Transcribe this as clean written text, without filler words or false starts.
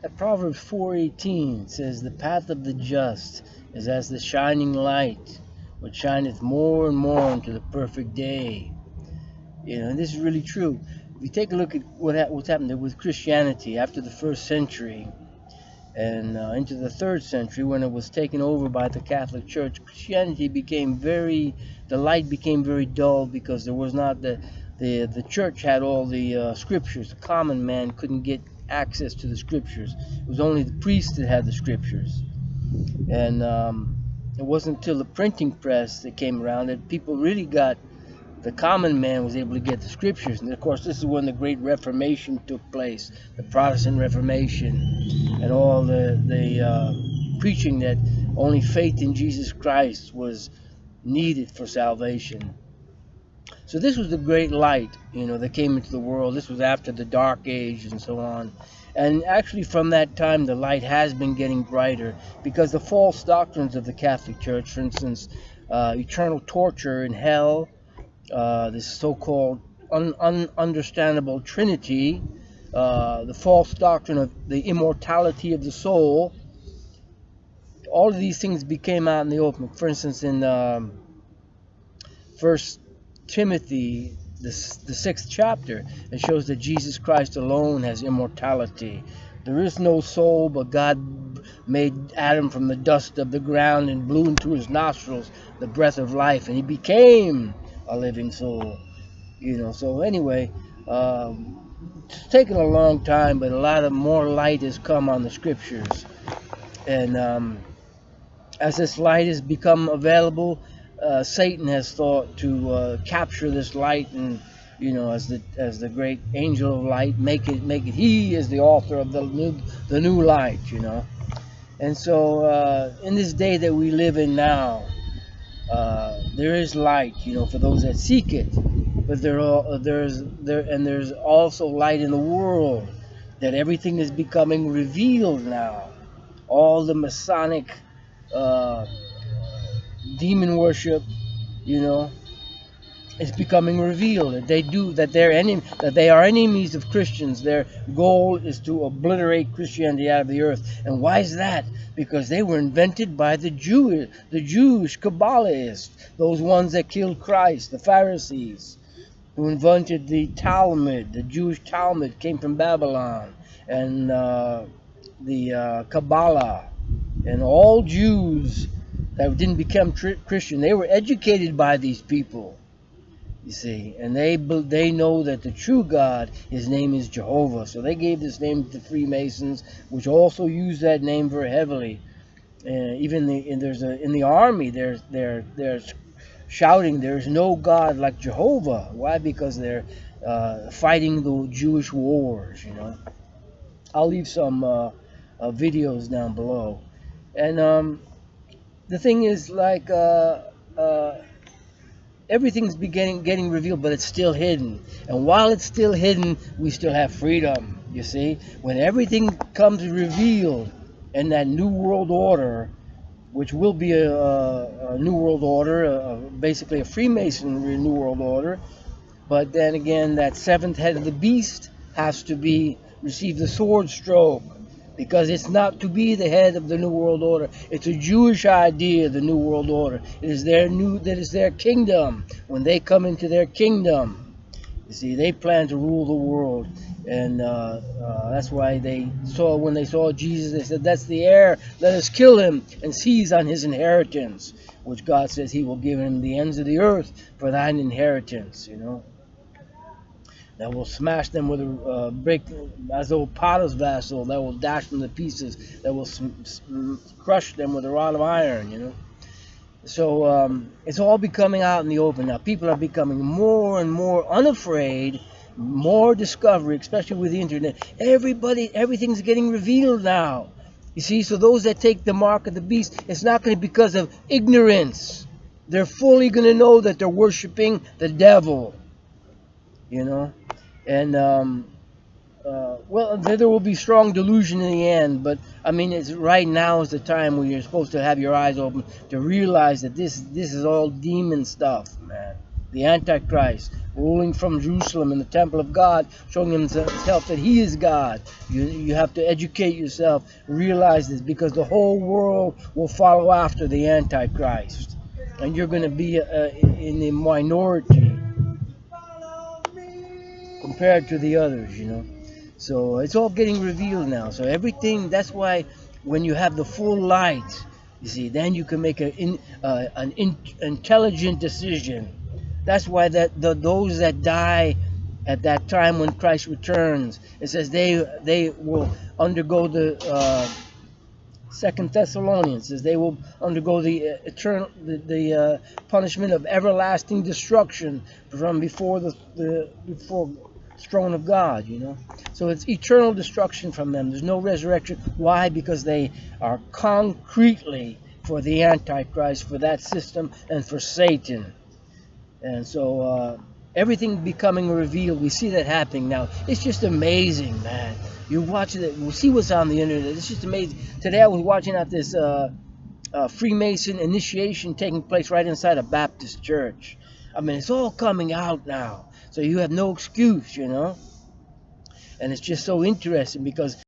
Proverbs 4:18 says, "The path of the just is as the shining light, which shineth more and more into the perfect day." And this is really true. If you take a look at what's happened with Christianity after the first century and into the third century, when it was taken over by the Catholic Church, Christianity the light became very dull, because there was not the church had all the scriptures. The common man couldn't get access to the scriptures. It was only the priests that had the scriptures. And it wasn't until the printing press that came around that people really got, the common man was able to get the scriptures. And of course, this is when the Great Reformation took place, the Protestant Reformation, and all the preaching that only faith in Jesus Christ was needed for salvation. So this was the great light, that came into the world. This was after the Dark Age and so on. And actually from that time, the light has been getting brighter, because the false doctrines of the Catholic Church, for instance, eternal torture in hell, this so-called ununderstandable Trinity, the false doctrine of the immortality of the soul, all of these things became out in the open. For instance, in 1 Timothy, the 6th chapter, it shows that Jesus Christ alone has immortality. There is no soul, but God made Adam from the dust of the ground and blew into his nostrils the breath of life, and he became a living soul. So anyway, it's taken a long time, but a lot of more light has come on the scriptures. And as this light has become available, Satan has thought to capture this light, and as the great angel of light, make it he is the author of the new light. And so in this day that we live in now, there is light, for those that seek it. But there's also light in the world, that everything is becoming revealed now. All the Masonic demon worship, is becoming revealed. That they are enemies of Christians. Their goal is to obliterate Christianity out of the earth. And why is that? Because they were invented by the Jewish Kabbalists, those ones that killed Christ, the Pharisees, who invented the Talmud. The Jewish Talmud came from Babylon, and the Kabbalah, and all Jews that didn't become Christian, they were educated by these people, you see, and they know that the true God, his name is Jehovah. So they gave this name to the Freemasons, which also use that name very heavily. Even in the army, they're shouting, "There's no God like Jehovah." Why? Because they're fighting the Jewish wars. I'll leave some videos down below. And the thing is, like, everything's getting revealed, but it's still hidden. And while it's still hidden, we still have freedom, you see. When everything comes revealed in that new world order, which will be a new world order, basically a Freemasonry new world order, but then again, that seventh head of the beast has to receive the sword stroke, because it's not to be the head of the New World Order. It's a Jewish idea, the New World Order. It is their kingdom. When they come into their kingdom, you see, they plan to rule the world. And that's why when they saw Jesus, they said, "That's the heir. Let us kill him and seize on his inheritance," which God says he will give him the ends of the earth for thine inheritance, That will smash them with a break, as a potter's vessel, that will dash them to pieces, that will crush them with a rod of iron, So it's all becoming out in the open now. People are becoming more and more unafraid, more discovery, especially with the internet. Everything's getting revealed now. You see, so those that take the mark of the beast, it's not going to be because of ignorance. They're fully going to know that they're worshiping the devil. And well, there will be strong delusion in the end, but I mean, right now is the time when you're supposed to have your eyes open to realize that this is all demon stuff, man. the Antichrist, ruling from Jerusalem in the temple of God, showing himself that he is God. You have to educate yourself, realize this, because the whole world will follow after the Antichrist. And you're going to be in the minority compared to the others, So it's all getting revealed now. So everything, that's why when you have the full light, you see, then you can make an intelligent decision. That's why those that die at that time when Christ returns, it says they will undergo the Second Thessalonians says they will undergo the eternal the punishment of everlasting destruction from before the throne of God. So it's eternal destruction from them. There's no resurrection. Why? Because they are concretely for the Antichrist, for that system, and for Satan. And so everything becoming revealed, we see that happening now. It's just amazing, man. You watch it, we see what's on the internet. It's just amazing. Today I was watching out this Freemason initiation taking place right inside a Baptist church. I mean, it's all coming out now. So you have no excuse, And it's just so interesting because